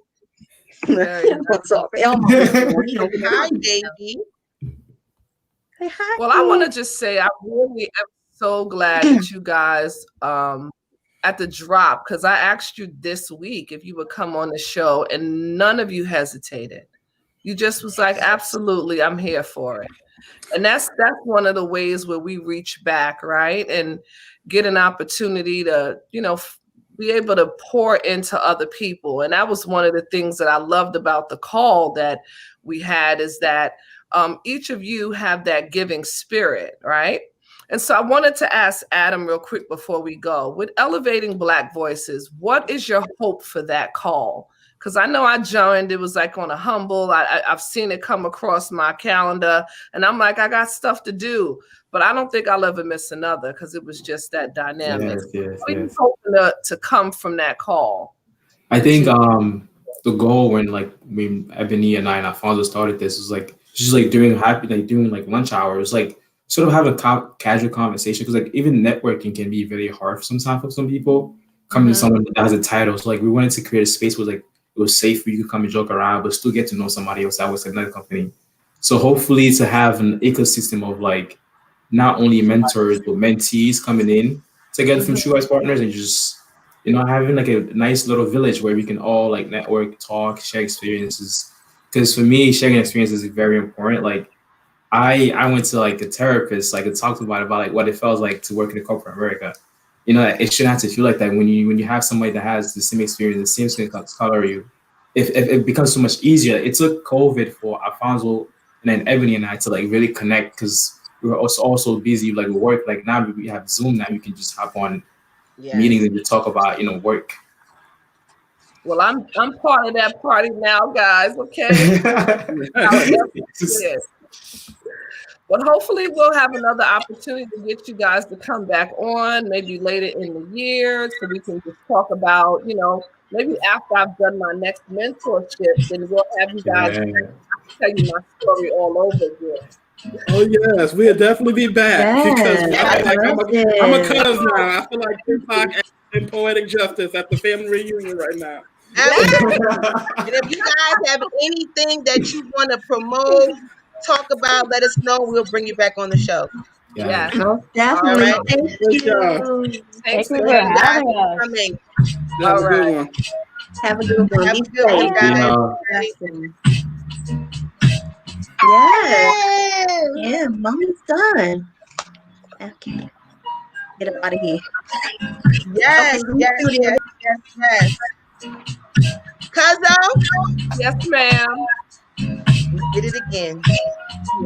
What's up, Elmo? Hi, baby. Say hi. Well, I want to just say I really am so glad that you guys at the drop, because I asked you this week if you would come on the show and none of you hesitated. You just was like, absolutely, I'm here for it. And that's one of the ways where we reach back, right? And get an opportunity to, be able to pour into other people. And that was one of the things that I loved about the call that we had, is that each of you have that giving spirit, right? And so I wanted to ask Adam real quick before we go, with Elevating Black Voices, what is your hope for that call? because I know I joined. It was like on a humble. I've seen it come across my calendar, and I'm like, I got stuff to do, but I don't think I'll ever miss another because it was just that dynamic. Yes. Hoping to come from that call. I think the goal when Ebony and I and Alfonso started this was like just like during lunch hours, like sort of have a casual conversation, because like even networking can be very hard sometimes for some people. Coming to someone that has a title, so like we wanted to create a space where like it was safe where you could come and joke around, but still get to know somebody else that was like another company. So hopefully to have an ecosystem of like not only mentors but mentees coming in together from Streetwise Partners, and just having like a nice little village where we can all like network, talk, share experiences. Because for me, sharing experiences is very important. Like I went to like a therapist, like I talked about like what it felt like to work in corporate America. It shouldn't have to feel like that when you have somebody that has the same experience, the same skin color you. If it becomes so much easier. It took COVID for Alfonso and then Ebony and I to like really connect, because we were also busy like work. Like now we have Zoom, now you can just hop on meetings and you talk about work. Well, I'm part of that party now, guys. Okay. But hopefully we'll have another opportunity to get you guys to come back on, maybe later in the year, so we can just talk about, maybe after I've done my next mentorship, then we'll have you guys tell you my story all over again. Oh yes, we'll definitely be back, because I'm a cousin now. I feel like Tupac and Poetic Justice at the family reunion right now. And if you guys have anything that you want to promote, talk about, let us know. We'll bring you back on the show. Yeah. Definitely. All right. Thank you. Thanks for again, guys, having us. for coming. All right. Have a good one. Have a good one, guys. Yeah, mommy's done. Okay. Get up out of here. Yes. Cuzzo? Yes, ma'am. We did it again.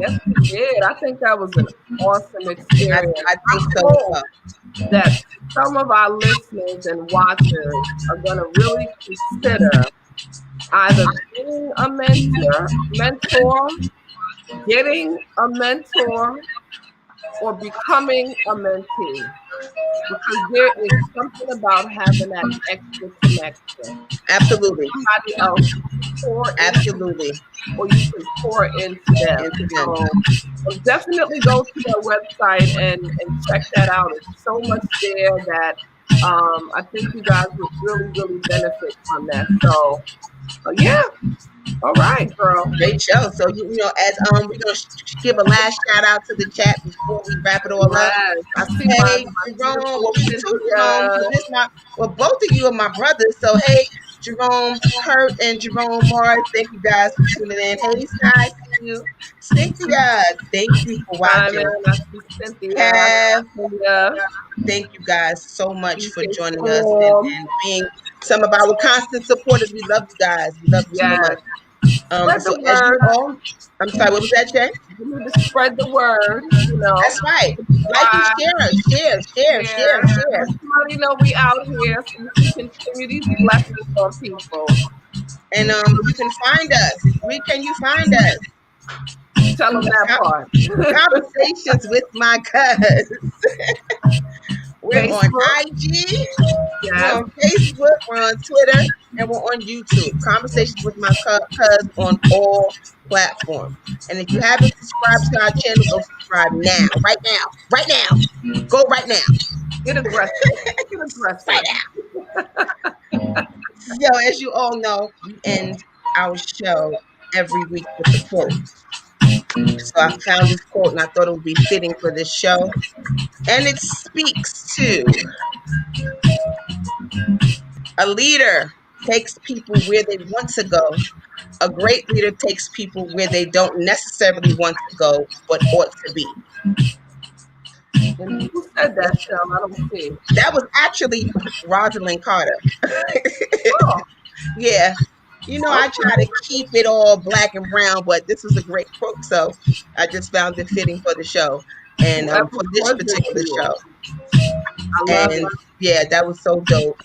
Yes, we did. I think that was an awesome experience. I think so. That some of our listeners and watchers are going to really consider either being a mentor, getting a mentor, or becoming a mentee. Because there is something about having that extra connection. Absolutely. Somebody else pour Absolutely. or you can pour into them. So definitely go to their website and check that out. It's so much there that I think you guys would really, really benefit from that. So yeah. All right, girl. Great show. So as we're gonna give a last shout out to the chat before we wrap it all up. I see hey, Jerome. Well, both of you are my brothers. So hey, Jerome, Kurt, and Jerome Mars. Thank you guys for tuning in. Hey, Sky, see you. Cynthia, thank you for watching. Thank you guys so much for joining us and being some of our constant supporters. We love you guys. We love you so much. So as you all, I'm sorry, what was that, Jay? You need to spread the word. That's right. Like and share. Let somebody know we out here so we can continue these blessings on people. And you can find us. Where can you find us? Tell them that part. Conversations with my cuz. We're Facebook. on IG, we're on Facebook, we're on Twitter, and we're on YouTube. Conversations with my cuz on all platforms. And if you haven't subscribed to our channel, go subscribe now. Right now. Go right now. Get aggressive. Right now. Yo, as you all know, we end our show every week with a quote. So I found this quote and I thought it would be fitting for this show. And it speaks to a leader takes people where they want to go. A great leader takes people where they don't necessarily want to go, but ought to be. And who said that, Shell? I don't see. That was actually Rosalind Carter. Oh. Yeah. I try to keep it all black and brown, but this was a great quote, so I just found it fitting for the show and for this particular show. And yeah, that was so dope.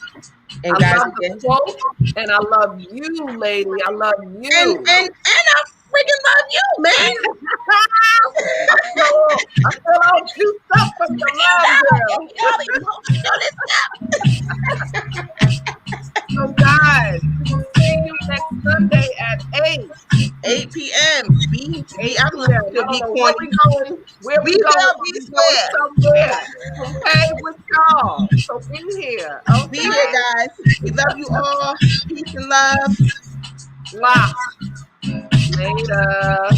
And I guys, love the quote, and I love you, lady. I love you. And I freaking love you, man. I feel all juiced up from the love, girl. So guys, we will see you next Sunday at 8 p.m. I'm Where we going? Where we going? We going somewhere. Okay, with y'all. So be here. Okay. Be here, guys. We love you all. Peace and love. Wow. Later.